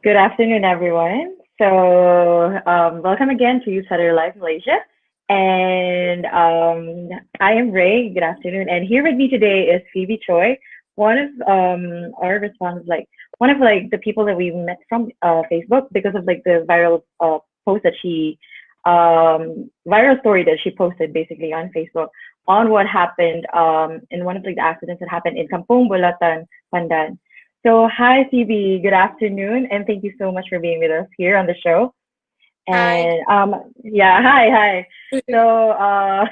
Good afternoon, everyone. Welcome again to FBLIVE Malaysia. And I am Ray. Good afternoon. And here with me today is Phoebe Choy, one of our respondents, like one of like the people that we met from Facebook because of like the viral post that she viral story that she posted basically on Facebook on what happened in one of like the accidents that happened in Kampung Bulatan, Pandan. So, hi, Phoebe. Good afternoon, and thank you so much for being with us here on the show. Hi. And yeah, hi. So,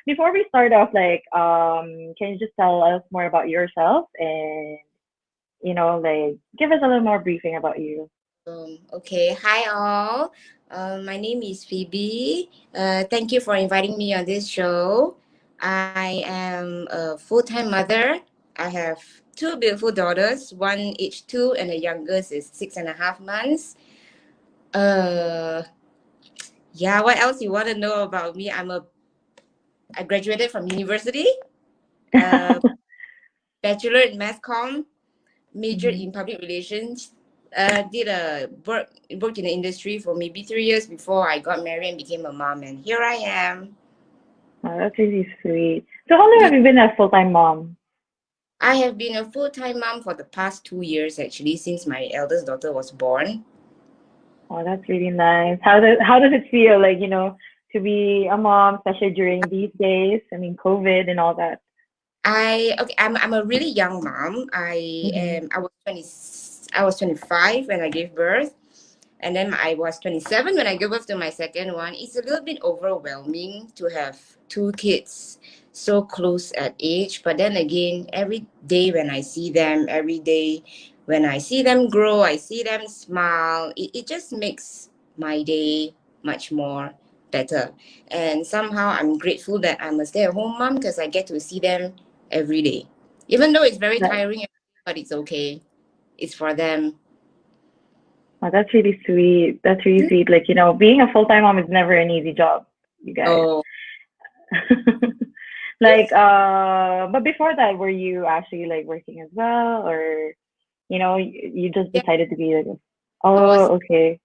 before we start off, can you just tell us more about yourself and like give us a little more briefing about you? Okay. Hi, all. My name is Phoebe. Thank you for inviting me on this show. I am a full-time mother. I have two beautiful daughters, one age 2, and the youngest is 6.5 months. Uh, yeah. What else you want to know about me? I graduated from university. Uh, Bachelor in mass comm, major Mhm. in public relations. Did a worked in the industry for maybe 3 years before I got married and became a mom, and here I am. Oh, that's really sweet. So, how long Yeah, have you been a full-time mom? I have been a full-time mom for the past 2 years actually, since my eldest daughter was born. Oh, that's really nice. How does it feel like, to be a mom, especially during these days? I mean, COVID and all that. I'm a really young mom. Mm-hmm. I was 25 when I gave birth, and then I was 27 when I gave birth to my second one. It's a little bit overwhelming to have two kids so close at age. But then again, every day when I see them, every day when I see them grow, I see them smile, it just makes my day much more better. And somehow I'm grateful that I'm a stay at home mom because I get to see them every day. Even though it's very That, tiring, but it's okay. It's for them. oh, that's really sweet. That's really sweet. Like, being a full-time mom is never an easy job, you guys. Oh, But before that, were you actually like working as well, or you just yeah. decided to be like, I was oh, okay.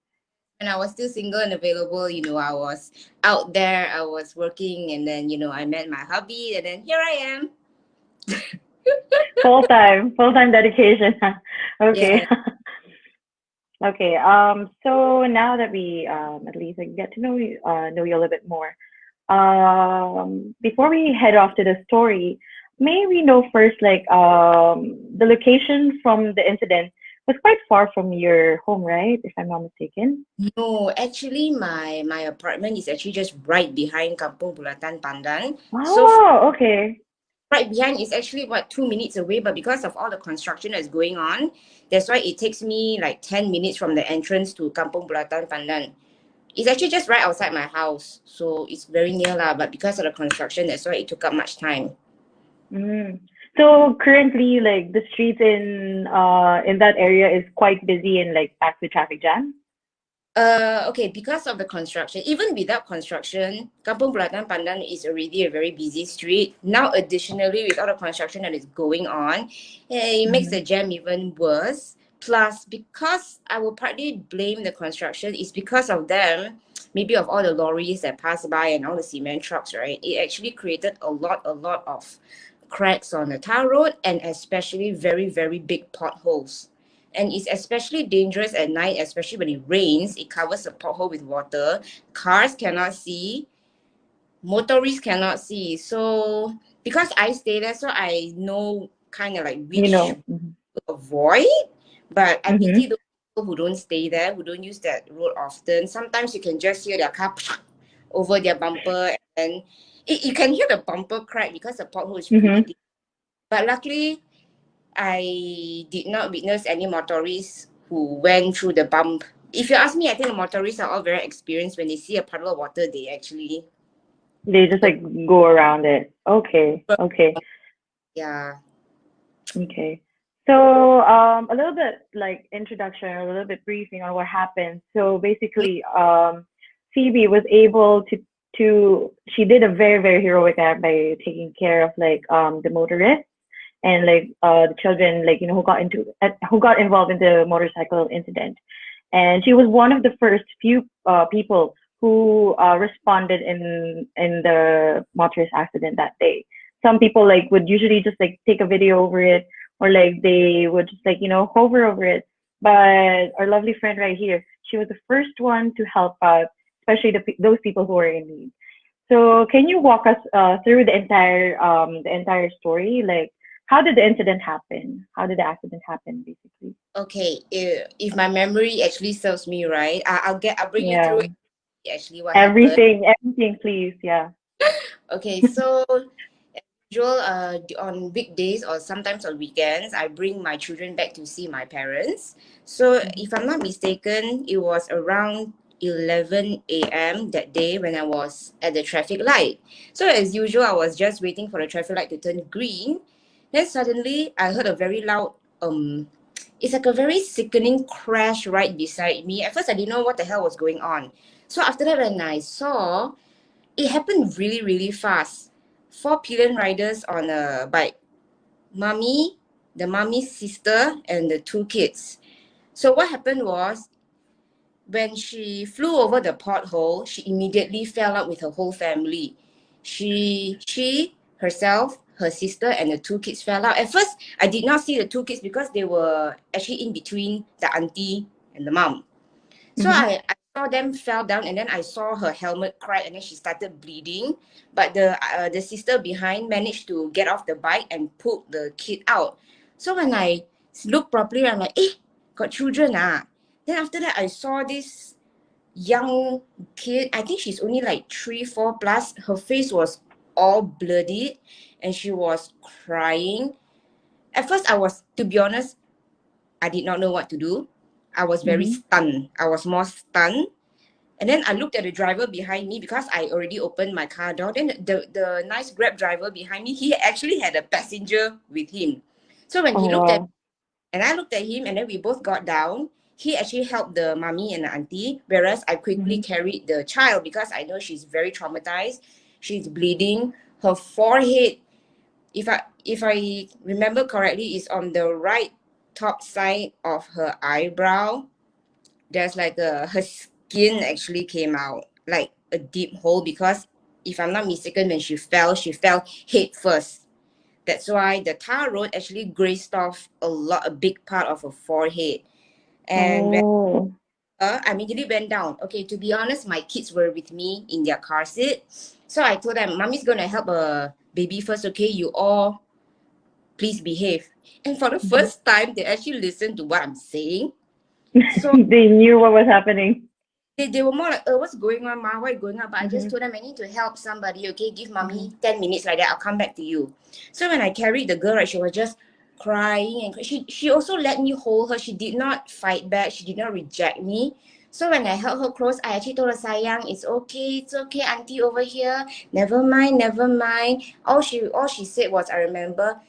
when I was still single and available, I was out there, I was working, and then, I met my hubby, and then here I am. Full-time dedication. Okay. Yeah. Okay. So now that we at least like, get to know you a little bit more, before we head off to the story, may we know first like the location from the incident was quite far from your home, right? If I'm not mistaken. No, actually, my apartment is actually just right behind Kampung Bulatan Pandan. So Oh, okay. right behind is actually what 2 minutes away, but because of all the construction that's going on, that's why it takes me like 10 minutes from the entrance to Kampung Bulatan Pandan. It's actually just right outside my house, so it's very near lah. But because of the construction, that's why it took up much time. Mm. So currently, like the streets in that area is quite busy and like packed with traffic jam. Okay, because of the construction, even without construction, Kampung Belatan Pandan is already a very busy street. Now, additionally, with all the construction that is going on, it makes Mm-hmm. the jam even worse. Plus, because I will partly blame the construction, is because of them, maybe of all the lorries that pass by and all the cement trucks, right? It actually created a lot of cracks on the tar road and especially very, very big potholes. And it's especially dangerous at night, especially when it rains. It covers the pothole with water. Cars cannot see, motorists cannot see. So because I stay there, so I know kind of like You which know. Mm-hmm. to avoid. But I pity Mm-hmm. those people who don't stay there, who don't use that road often. Sometimes you can just hear their car over their bumper, and you can hear the bumper crack because the pothole is pretty Mm-hmm. deep. But luckily, I did not witness any motorists who went through the bump. If you ask me, I think the motorists are all very experienced. When they see a puddle of water, they actually They just go. like go around it. Okay. Okay. Yeah. Okay. So, a little bit like introduction, a little bit briefing on what happened. So basically, Phoebe was able to she did a very, very heroic act by taking care of like the motorist and like the children, like who got involved in the motorcycle incident. And she was one of the first few people who responded in the motorist accident that day. Some people like would usually just like take a video over it, or like they would just like hover over it. But our lovely friend right here, she was the first one to help out, especially those people who are in need. So can you walk us through the entire story? Like, how did the incident happen? How did the accident happen, basically? Okay, if my memory actually serves me right, I'll bring you through Yeah, actually what happened. everything, please. Yeah. Okay, so usual on weekdays or sometimes on weekends, I bring my children back to see my parents. So Mhm. if I'm not mistaken, it was around 11 a.m. that day when I was at the traffic light. So as usual, I was just waiting for the traffic light to turn green. Then suddenly I heard a very loud it's like a very sickening crash right beside me. At first I didn't know what the hell was going on. So after that when I saw, it happened really, really fast. Four pillion riders on a bike. Mommy, the mommy's sister, and the two kids. So what happened was when she flew over the pothole, she immediately fell out with her whole family. She herself, her sister, and the two kids fell out. At first, I did not see the two kids because they were actually in between the auntie and the mom. So Mhm. I saw them fell down, and then I saw her helmet crack, and then she started bleeding. But the sister behind managed to get off the bike and pull the kid out. So when I looked properly, I'm like, got children ah. Then after that, I saw this young kid. I think she's only like 3, 4 plus. Her face was all bloody, and she was crying. At first, to be honest, I did not know what to do. I was very Mhm. stunned. I was more stunned. And then I looked at the driver behind me because I already opened my car door. Then the nice Grab driver behind me, he actually had a passenger with him. So when Oh he looked at wow. and I looked at him, and then we both got down, he actually helped the mommy and the auntie, whereas I quickly Mhm. carried the child because I know she's very traumatized. She's bleeding. Her forehead, if I remember correctly, is on the right top side of her eyebrow. There's like her skin actually came out like a deep hole because if I'm not mistaken, when she fell head first. That's why the tar road actually grazed off a big part of her forehead. And when Oh. I immediately went down. Okay, to be honest, my kids were with me in their car seat. So I told them, Mommy's gonna help a baby first, okay? You all please behave. And for the Mhm. first time, they actually listened to what I'm saying. So They knew what was happening. they were more like, what's going on, Ma? What's going on? But I just Mhm. told them I need to help somebody, okay? Give Mhm. mommy 10 minutes like that. I'll come back to you. So when I carried the girl, right, she was just crying and she also let me hold her. She did not fight back. She did not reject me. So when I held her close, I actually told her, Sayang, it's okay, auntie over here. Never mind, never mind. All she said was, I remember,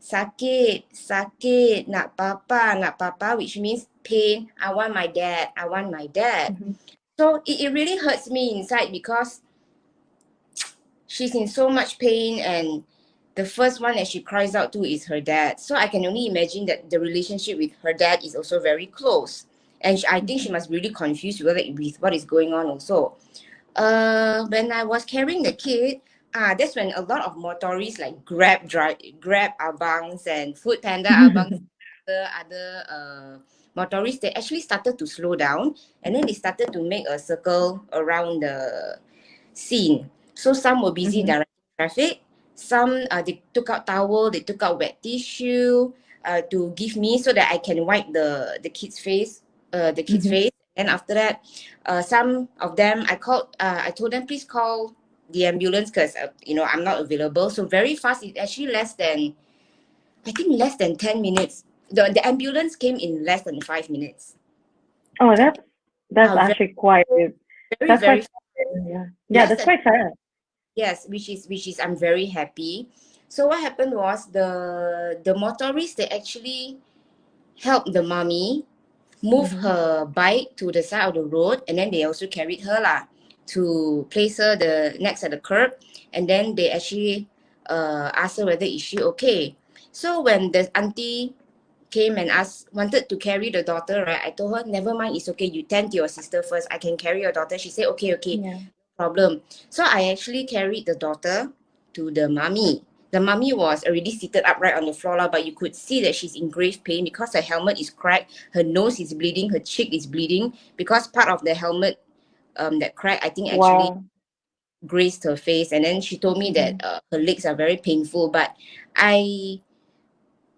sakit, sakit, nak papa, which means pain. I want my dad. I want my dad. Mhm. So it really hurts me inside because she's in so much pain, and the first one that she cries out to is her dad. So I can only imagine that the relationship with her dad is also very close. And I think she Mhm. must really confused with what is going on also. When I was carrying the kid, that's when a lot of motorists like Grab abangs and Food Panda abangs, other motorists, they actually started to slow down, and then they started to make a circle around the scene. So some were busy Mhm. directing traffic. Some they took out towel, they took out wet tissue to give me so that I can wipe the kid's face, the kid's Mhm. face. And after that, some of them I told them please call the ambulance because I'm not available. So very fast, it actually I think less than 10 minutes. The ambulance came in less than 5 minutes. Oh, that's Very actually quite very that's quite very fast. Yeah. Yeah, less that's than quite fast. Yes, which is I'm very happy. So what happened was the motorists, they actually helped the mommy move Mhm. her bike to the side of the road, and then they also carried her lah to place her the next at the curb, and then they actually asked her whether is she okay. So when the auntie came and wanted to carry the daughter, right? I told her, never mind, it's okay. You tend to your sister first. I can carry your daughter. She said, okay, okay, Yeah. problem. So I actually carried the daughter to the mummy. The mummy was already seated upright on the floor, lah, but you could see that she's in grave pain because her helmet is cracked, her nose is bleeding, her cheek is bleeding because part of the helmet that crack, I think actually Wow. grazed her face. And then she told me that Mhm. her legs are very painful, but I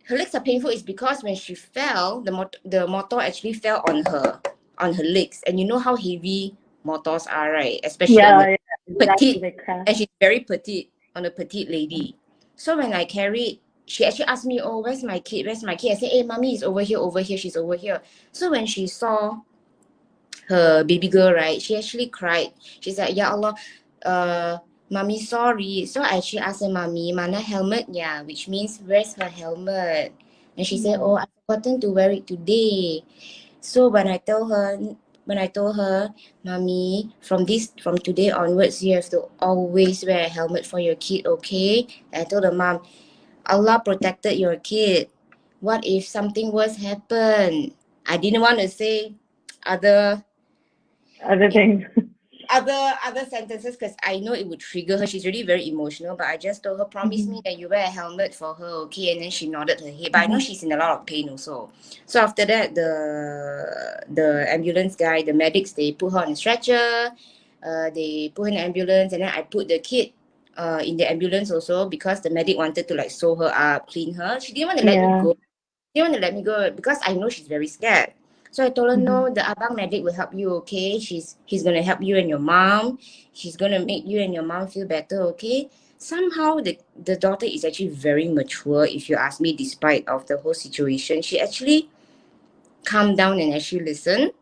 her legs are painful is because when she fell, the motor actually fell on her legs, and you know how heavy motors are, right? Especially on Yeah, a yeah, exactly. petite, Like crash. and she's very petite on a petite lady. So when I carried, she actually asked me, "Oh, where's my kid? Where's my kid?" I said, "Hey, mommy is over here, over here. She's over here." So when she saw her baby girl, right, she actually cried. She's like, "Ya Allah, mommy, sorry." So I actually asked her, "Mommy, mana helmet ya?" Which means, where's her helmet? And she said, Yeah. "Oh, I've forgotten to wear it today." So when I told her, "Mommy, from today onwards, you have to always wear a helmet for your kid, okay?" And I told her, "Mom, Allah protected your kid. What if something worse happened?" I didn't want to say other Other things. other sentences because I know it would trigger her. She's really very emotional, but I just told her, promise me Mhm. that you wear a helmet for her, okay? And then she nodded her head. But I know Mhm. she's in a lot of pain also. So after that, the ambulance guy, the medics, they put her on a stretcher. They put her in the ambulance, and then I put the kid in the ambulance also because the medic wanted to like sew her up, clean her. She didn't want to let me Yeah. go. She didn't want to let me go because I know she's very scared. So I told her, Mhm. no, the abang medic will help you, okay? He's gonna help you and your mom. He's gonna make you and your mom feel better, okay? Somehow the daughter is actually very mature, if you ask me, despite of the whole situation. She actually calmed down and actually listened.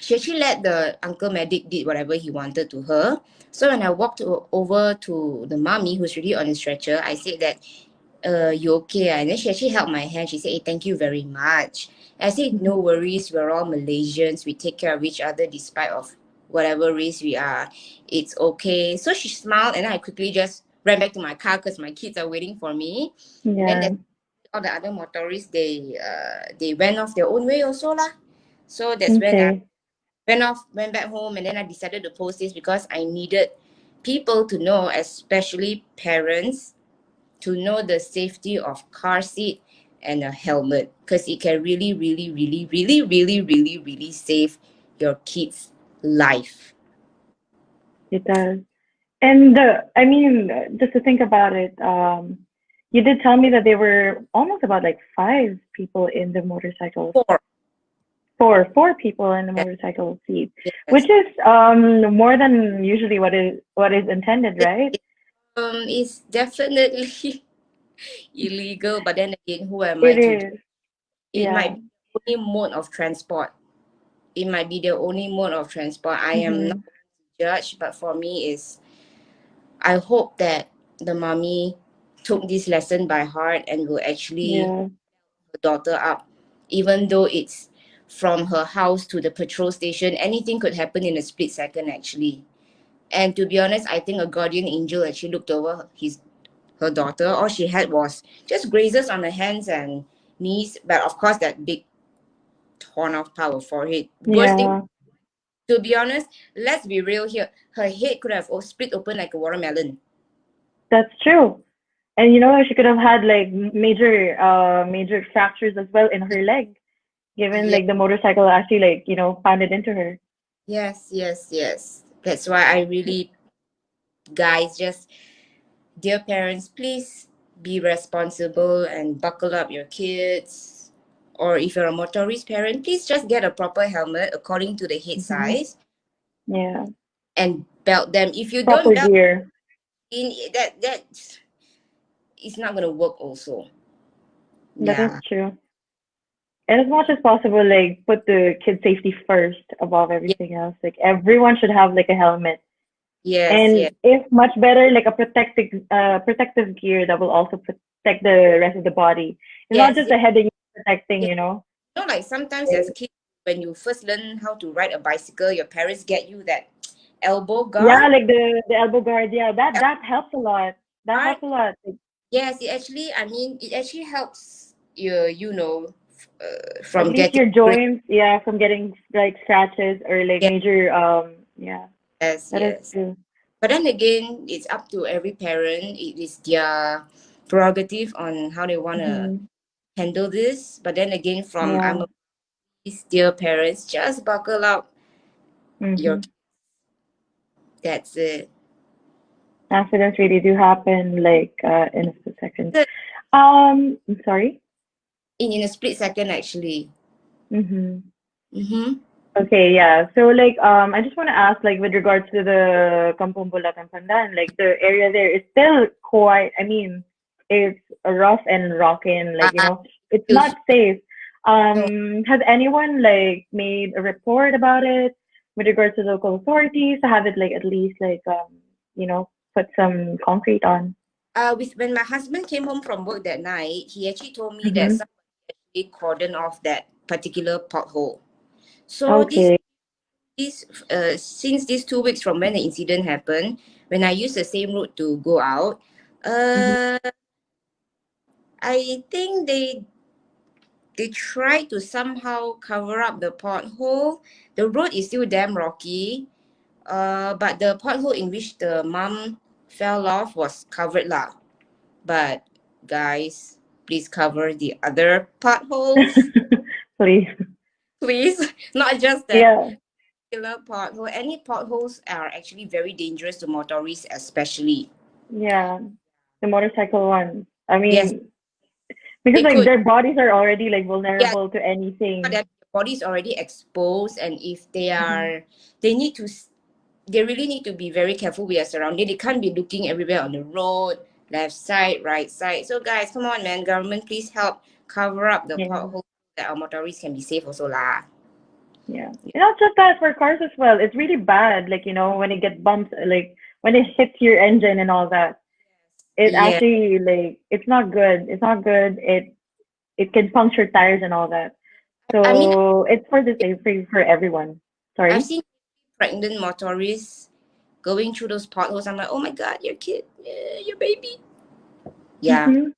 She actually let the uncle medic did whatever he wanted to her. So when I walked over to the mommy who's really on a stretcher, I said that, you okay? And then she actually held my hand. She said, hey, thank you very much. I said, no Mhm. worries. We're all Malaysians. We take care of each other despite of whatever race we are. It's okay. So she smiled, and I quickly just ran back to my car because my kids are waiting for me. And then Yeah. all the other motorists, they went off their own way also lah. So that's when I Okay. went back home, and then I decided to post this because I needed people to know, especially parents, to know the safety of car seat and a helmet because it can really, really, really, really, really, really, really save your kid's life. It does. And I mean, just to think about it, you did tell me that there were almost about like five people in the motorcycle. Four. Four people in the Yes. motorcycle seat, which Yes. is more than usually what is intended, It, right? it, it's definitely illegal, but then again, who am I It to judge? is. It might Yeah. be the only mode of transport. It might be the only mode of transport. I am not Mm-hmm. judged, but for me is, I hope that the mommy took this lesson by heart and will actually Yeah. her daughter up, even though it's from her house to the petrol station. Anything could happen in a split second, actually. And to be honest, I think a guardian angel actually looked over her daughter. All she had was just grazes on her hands and knees, but of course that big torn off part of forehead. Worst thing, Yeah. to be honest, let's be real here. Her head could have split open like a watermelon. That's true. And you know, she could have had like major fractures as well in her leg, given Yeah, like the motorcycle actually like, pounded into her. yes, yes, yes. That's why I really, guys, just dear parents, please be responsible and buckle up your kids. Or if you're a motorist parent, please just get a proper helmet according to the head Hmm. size Yeah. and belt them. If you don't Proper belt gear. in, that it's not gonna work also. That is Yeah. true. And as much as possible, like put the kid safety first above Yeah. everything else. Like everyone should have like a helmet. Yes, yes, And if much better, like a protective gear that will also protect the rest of the body. It's not yes, just yes, the head that you're protecting, yes. you know. Like sometimes as kids, when you first learn how to ride a bicycle, your parents get you that elbow Yeah, guard. like the elbow guard. Yeah, that helps a lot. That Right? helps a lot. Yes, it actually, I mean, it actually helps At from least getting your sprained. joints, yeah, from getting like scratches or like Yes, major, yeah, yes, that is yes. true. But then again, it's up to every parent. It is their prerogative on how they want to Mm-hmm. handle this. But then again, from I'm Yeah. a dear parents, just buckle up your. Mm-hmm. That's it. Accidents really do happen like in a split second. I'm sorry. In a split second, actually. Mm-hmm. Mm-hmm. Okay, yeah. So like I just want to ask like with regards to the Kampong Bulatan Pandan, like the area there is still quite, I mean, it's rough and rocking, like, it's Feels not safe. so. Has anyone like made a report about it with regards to local authorities to have it like at least like put some concrete on? With when my husband came home from work that night, he actually told me that Mm-hmm. somebody cordoned off that particular pothole. So Okay. this since these 2 weeks from when the incident happened, when I use the same route to go out, Mm-hmm. uh, I think they try to somehow cover up the pothole. The road is still damn rocky, but the pothole in which the mom fell off was covered lah. But guys, please cover the other potholes, Please. please. Not just that Yeah. particular pothole. Any potholes are actually very dangerous to motorists, especially. Yeah. The motorcycle ones. I Yes, mean, because they like could. their bodies are already like Yeah, vulnerable to anything. their body is already exposed, and if Hmm. they need to, they really need to be very careful with their surroundings. They can't be looking everywhere on the road, left side, right side. So guys, come on, man, government, please help cover up the Yeah, potholes that our motorists can be safe also lah. yeah. And not just that for cars as well. It's really bad. Like when it gets bumps, like when it hits your engine and all that. It Yeah, actually like it's not good. It's not good. It can puncture tires and all that. I mean, So it's for the safe for everyone. I've Sorry. seen pregnant motorists going through those potholes. I'm like, oh my god, your kid, your baby. Yeah, Mm-hmm.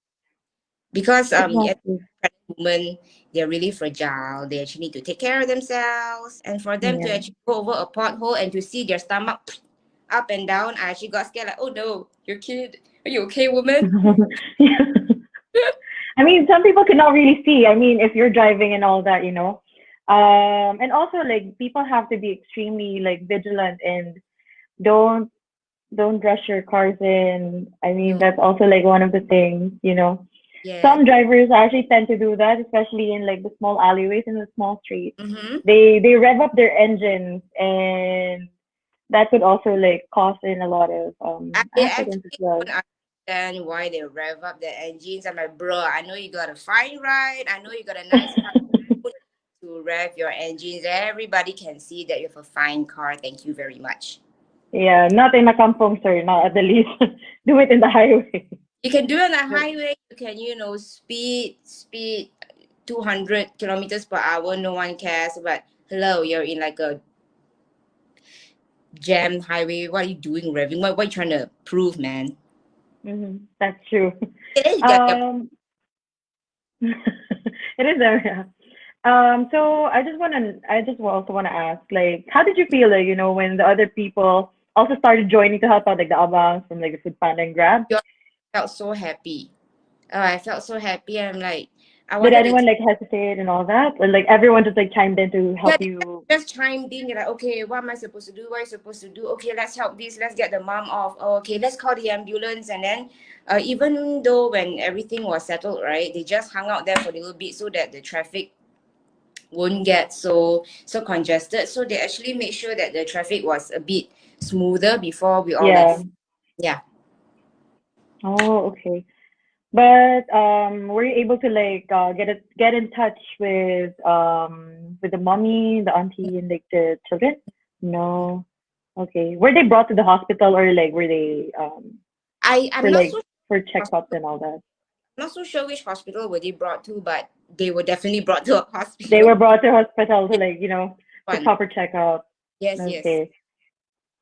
because as Exactly. pregnant women, they're really fragile. They actually need to take care of themselves, and for them to Yeah. actually go over a pothole and to see their stomach up and down, I actually got scared. Like, oh no, your kid, are you okay, woman? Yeah. I mean, some people cannot really see. I mean, if you're driving and all that, and also like people have to be extremely like vigilant and don't don't rush your cars in. I mean, No, that's also like one of the things. yeah. Some drivers actually tend to do that, especially in like the small alleyways in the small streets. Mm-hmm. They rev up their engines, and that could also like cause in a lot of I accidents as actually well. don't understand why they rev up their engines. I'm like, bro, I know you got a fine ride. I know you got a nice car to rev your engines. Everybody can see that you have a fine car. Thank you very much. Yeah, not in a kampong, sir. Not at the least. Do it in the highway. You can do it on a But highway. You can, speed 200 kilometers per hour. No one cares. But hello, you're in like a jammed highway. What are you doing revving? What are you trying to prove, man? that's true. Yeah, you got your Um, it is there. Yeah. So I just also wanna ask, like, how did you feel, like, when the other people also started joining to help out, like the abangs from like the Food Panda and Grab? your felt so happy. Oh, I felt so happy. I'm like, I Did wanted to. anyone like hesitate and all that, or like everyone just like chimed in to Yeah, help they you? just chimed in. They're like, okay, what am I supposed to do? What are you supposed to do? Okay, let's help this. Let's get the mom off. Oh, okay, let's call the ambulance. And then, even though when everything was settled, right, they just hung out there for a little bit so that the traffic won't get so congested. So they actually made sure that the traffic was a bit smoother before we all Yeah. left. Yeah. Oh, okay. But were you able to like get in touch with the mommy, the auntie, and like the children? No. Okay. Were they brought to the hospital, or like were they I'm for not like so for checkups and all that? not so sure which hospital were they brought to, but they were definitely brought to a They were hospital. brought to hospital to Yeah, like for one. proper checkup. Yes, yes. Okay.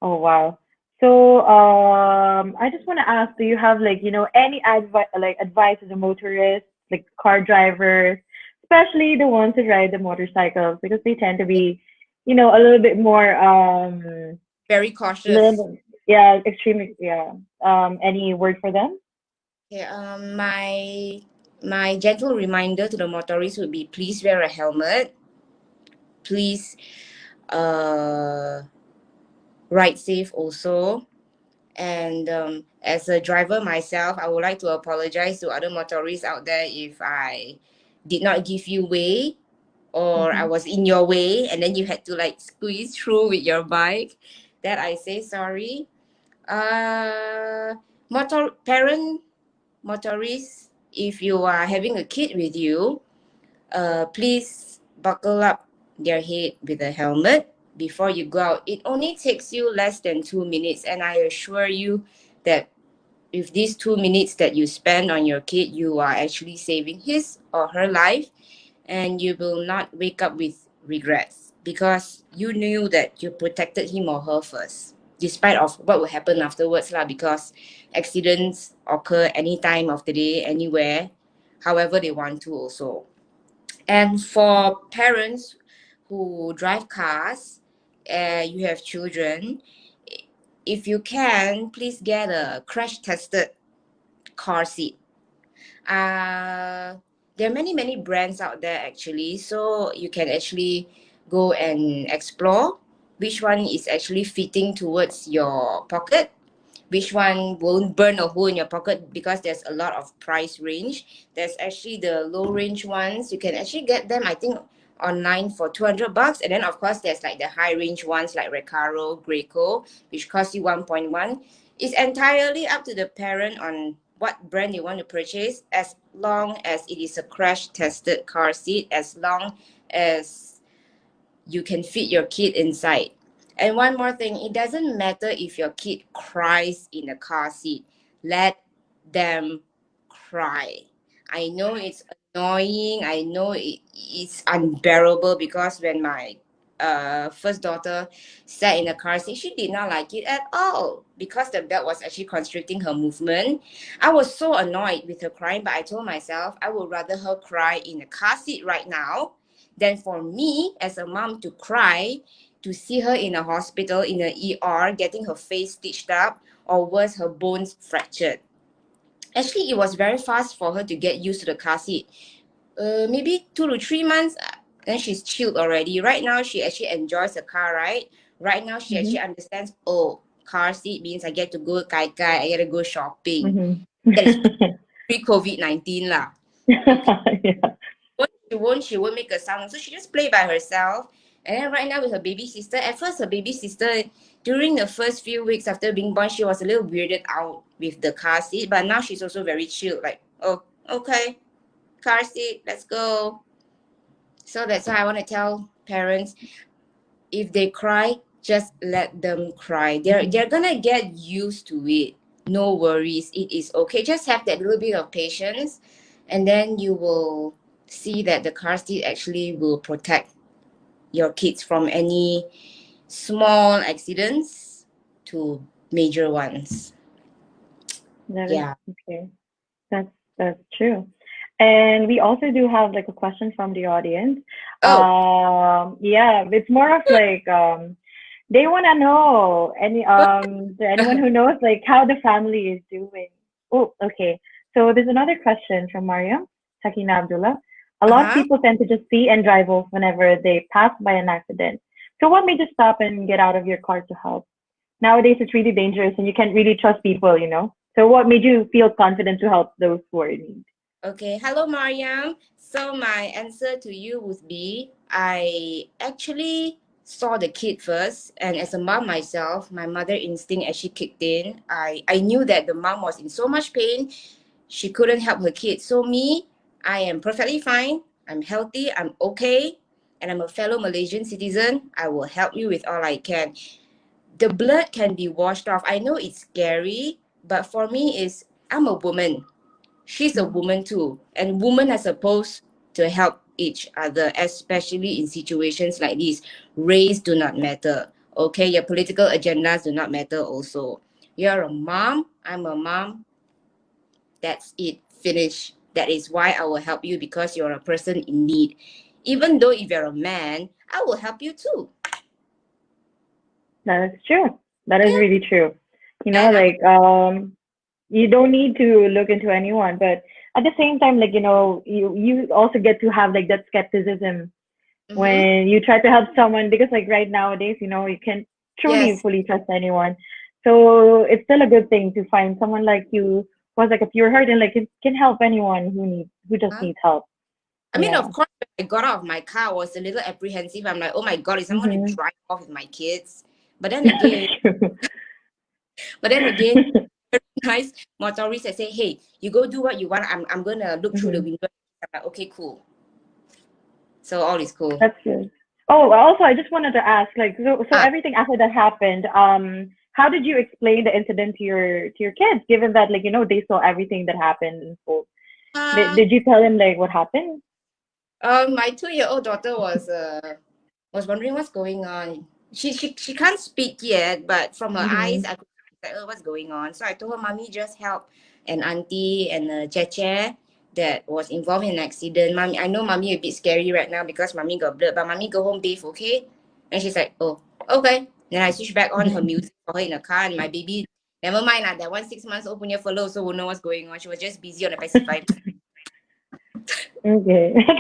Oh wow. So I just want to ask, do you have like, any advice to the motorists, like car drivers, especially the ones who ride the motorcycles because they tend to be, a little bit more Very cautious. little yeah, extremely yeah. Any word for them? Okay, my gentle reminder to the motorists would be please wear a helmet. Please uh ride safe also. And as a driver myself, I would like to apologize to other motorists out there if I did not give you way or I Mm-hmm. was in your way and then you had to like squeeze through with your bike. That I say sorry. Parent motorists, if you are having a kid with you, please buckle up their head with a helmet before you go out. It only takes you less than 2 minutes, and I assure you that with these 2 minutes that you spend on your kid, you are actually saving his or her life, and you will not wake up with regrets because you knew that you protected him or her first, despite of what will happen afterwards lah. Because accidents occur any time of the day, anywhere, however they want to also. And for parents who drive cars, you have children, if you can, please get a crash tested car seat. There are many brands out there actually, so you can actually go and explore which one is actually fitting towards your pocket, which one won't burn a hole in your pocket, because there's a lot of price range. There's actually the low range ones. You can actually get them, I think, online for 200 bucks. And then, of course, there's like the high range ones like Recaro, Graco, which cost you 1.1. It's entirely up to the parent on what brand you want to purchase, as long as it is a crash tested car seat, as long as you can fit your kid inside. And one more thing, it doesn't matter if your kid cries in the car seat. Let them cry. I know it's annoying. I know it's unbearable, because when my first daughter sat in the car seat, she did not like it at all because the belt was actually constricting her movement. I was so annoyed with her crying, but I told myself I would rather her cry in a car seat right now than for me as a mom to cry to see her in a hospital in the ER getting her face stitched up, or worse, her bones fractured. Actually, it was very fast for her to get used to the car seat. Maybe 2 to 3 months, then she's chilled already. Right now, she actually enjoys the car ride. Right now, she actually Mm-hmm. understands, oh, car seat means I get to go kai kai, I get to go shopping. Mm-hmm. That is pre-COVID-19 lah. Okay. Yeah. She won't make a sound. So she just play by herself. And then right now with her baby sister, at first her baby sister, during the first few weeks after being born, she was a little weirded out with the car seat. But now she's also very chill. Like, oh, okay, car seat, let's go. So that's why I want to tell parents, if they cry, just let them cry. Mm-hmm. They're gonna get used to it. No worries. It is okay. Just have that little bit of patience, and then you will see that the car seat actually will protect your kids from any small accidents to major ones. That is Yeah. okay. That's that's true. And we also do have like a question from the audience. Oh. Yeah, it's more of like they want to know anyone who knows like how the family is doing. Oh, okay. So there's another question from Mariam Sakina Abdullah. A lot of Uh-huh. people tend to just see and drive off whenever they pass by an accident. So what made you stop and get out of your car to help? Nowadays it's really dangerous and you can't really trust people. So what made you feel confident to help those who are in need? Okay, hello Mariam. So my answer to you would be, I actually saw the kid first, and as a mom myself, my mother instinct actually kicked in. I knew that the mom was in so much pain, she couldn't help her kid. So me, I am perfectly fine. I'm healthy, I'm okay, and I'm a fellow Malaysian citizen. I will help you with all I can. The blood can be washed off. I know it's scary, but for me is, I'm a woman, she's a Mm-hmm. woman too, and women are supposed to help each other, especially in situations like this. Race do not matter. Okay, your political agendas do not matter also. You're a mom, I'm a mom, that's it, finish. That is why I will help you because you're a person in need. Even though if you're a man, I will help you too. That is true. That is Yeah. really true. You know, And I'm like you don't need to look into anyone, but at the same time, like, you also get to have like that skepticism mm-hmm. when you try to help someone, because like right nowadays, you can't truly Yes. fully trust anyone. So it's still a good thing to find someone like you who has like a pure heart and like can help anyone who just Huh? needs help. I mean, Yeah. of course, when I got out of my car, I was a little apprehensive. I'm like, oh my God, is someone going to Mm-hmm. drive off with my kids? But then That's again, true. but then again, nice motorists that say, hey, you go do what you want. I'm going to look through the Hmm. window. I'm like, okay, cool. So all is cool. That's good. Oh, also, I just wanted to ask, like, so Ah, everything after that happened, how did you explain the incident to your kids, given that like they saw everything that happened in full? Did uh, did you tell them like what happened? my 2-year-old daughter was wondering what's going on. She can't speak yet, but from her eyes, Mm-hmm. I could see like, oh, what's going on. So I told her, mommy, just help an auntie and a cheche that was involved in an accident. Mommy, I know mommy a bit scary right now because mommy got blood, but mommy go home bathe, okay? And she's like, oh, okay. Then I switch back on her music for her in the car, and my baby, never mind, that one 6 months old punya fellow also won't know what's going on. She was just busy on the pacifier. Okay, at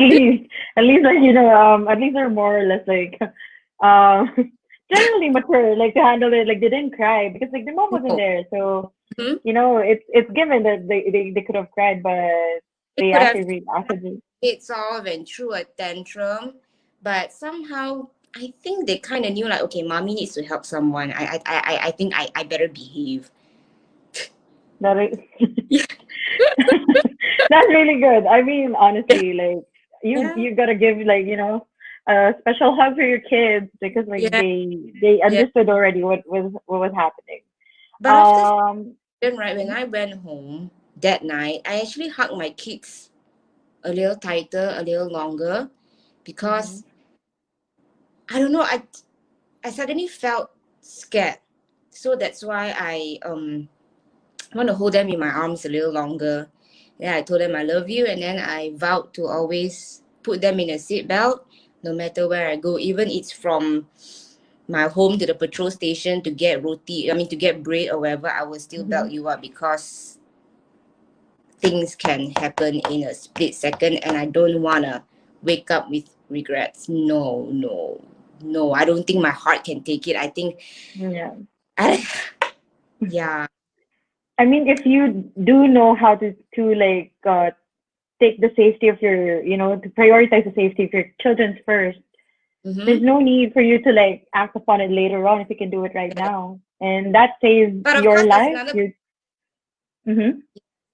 least like at least they're more or less like generally mature, like to handle it. Like they didn't cry because like the mom wasn't No. there, so Hmm. it's given that they could have cried, but It they could have actually reacted. it's off and threw a tantrum, but somehow I think they kind of knew like, okay, mommy needs to help someone. I think I better behave. That is Yeah. that's really good. I mean, honestly, like you Yeah. you gotta give like a special hug for your kids because like Yeah. they Yeah. understood already what was happening. But after Um. then, right, when I went home that night, I actually hugged my kids a little tighter, a little longer, Mhm. because I don't know, I suddenly felt scared. So that's why I want to hold them in my arms a little longer. Then I told them I love you, and then I vowed to always put them in a seat belt no matter where I go, even it's from my home to the petrol station to get roti, I mean to get bread or whatever, I will still belt Mhm. you up because things can happen in a split second and I don't wanna wake up with regrets. No, no, no. I don't think my heart can take it. I think Yeah. I yeah. I mean, if you do know how to like take the safety of to prioritize the safety of your children first, there's Mm-hmm. no need for you to like act upon it later on if you can do it right now, and that saves But of your course there's life. Mm-hmm.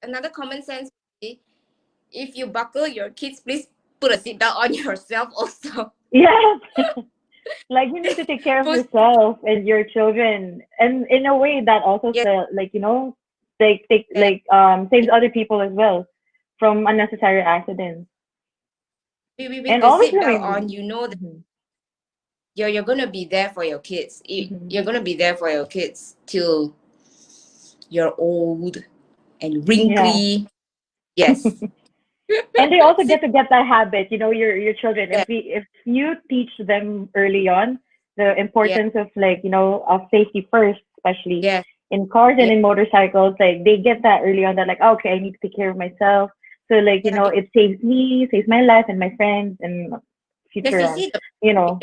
another common sense would be, if you buckle your kids, please put a seatbelt on yourself also. Yeah. Like you need to take care of Post, yourself and your children, and in a way that also yes, still like take yes. like saves other people as well from unnecessary accidents. With And the always seatbelt on, remember. you know that Mhm. you're gonna be there for your kids. Mhm. You're gonna be there for your kids till you're old and Yeah. wrinkly. Yes. And they also Sit get to get that habit, your children. there. If you teach them early on the Yeah. importance of like, of safety first, especially Yeah. in cars and Yeah. in motorcycles, like they get that early on. They're like, "Oh, okay, I need to take care of myself. So like, Yeah. it saves me, saves my life and my friends and Because future you on, see the you know.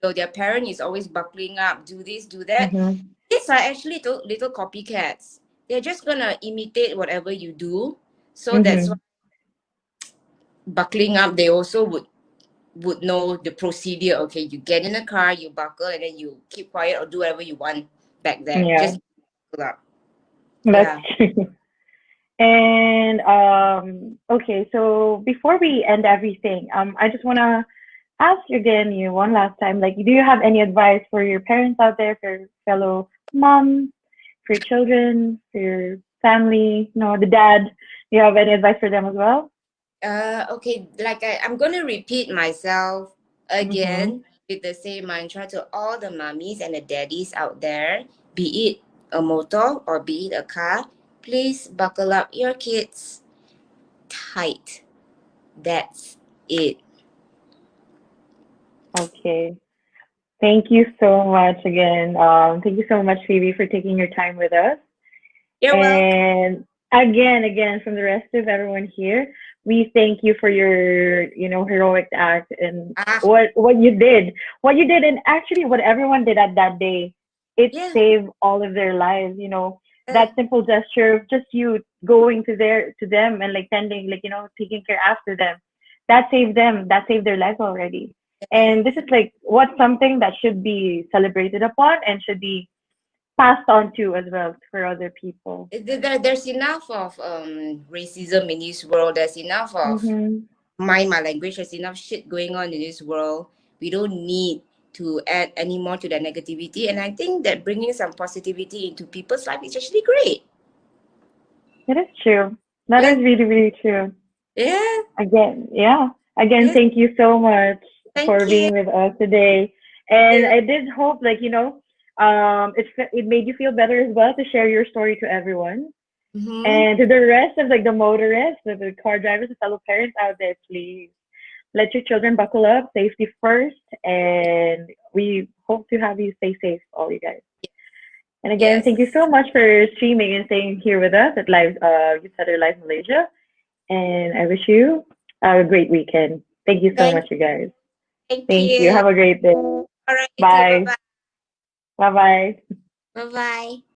so their parent is always buckling up, do this, do that. Mm-hmm. Kids are actually little copycats. They're just gonna imitate whatever you do. So that's why Mm-hmm. buckling up, they also would know the procedure. Okay, you get in the car, you buckle, and then you keep quiet or do whatever you want back there. Yeah, Just buckle up. that's Yeah. true. And okay, so before we end everything, I just wanna ask you again, you one last time, like, do you have any advice for your parents out there, for your fellow moms, for your children, for your family, the dad? Do you have any advice for them as well? Okay, like I'm gonna repeat myself Mm-hmm. again with the same mantra to all the mummies and the daddies out there, be it a motor or be it a car, please buckle up your kids tight. That's it. Okay. Thank you so much again. Thank you so much, Phoebe, for taking your time with us. You're welcome. And again, from the rest of everyone here, we thank you for your, heroic act and Ah, what you did, and actually what everyone did at that day. It yeah. saved all of their lives. Uh, That simple gesture of just you going to them and like tending, like taking care after them, that saved them. That saved their life already. yeah. And this is like what's something that should be celebrated upon and should be passed on to as well for other people. There's enough of racism in this world. There's enough of Mm-hmm. mind my language. There's enough shit going on in this world. We don't need to add any more to the negativity. And I think that bringing some positivity into people's life is actually great. It is true. That Yeah. is really, really true. Yeah. Again, yeah. Again, Yes. thank you so much Thank for you. being with us today. And I did hope, like, it made you feel better as well to share your story to everyone. Mm-hmm. And to the rest of like the motorists, the car drivers, the fellow parents out there, please let your children buckle up, safety first, and we hope to have you stay safe, all you guys. And again, thank you Yes. so much for streaming and staying here with us at Live You Said Live Malaysia. And I wish you a great weekend. Thank you so Thank much, you guys. thank Thank you. you. Have a great day. All right, you too. Bye Bye. bye. Bye bye. Bye bye.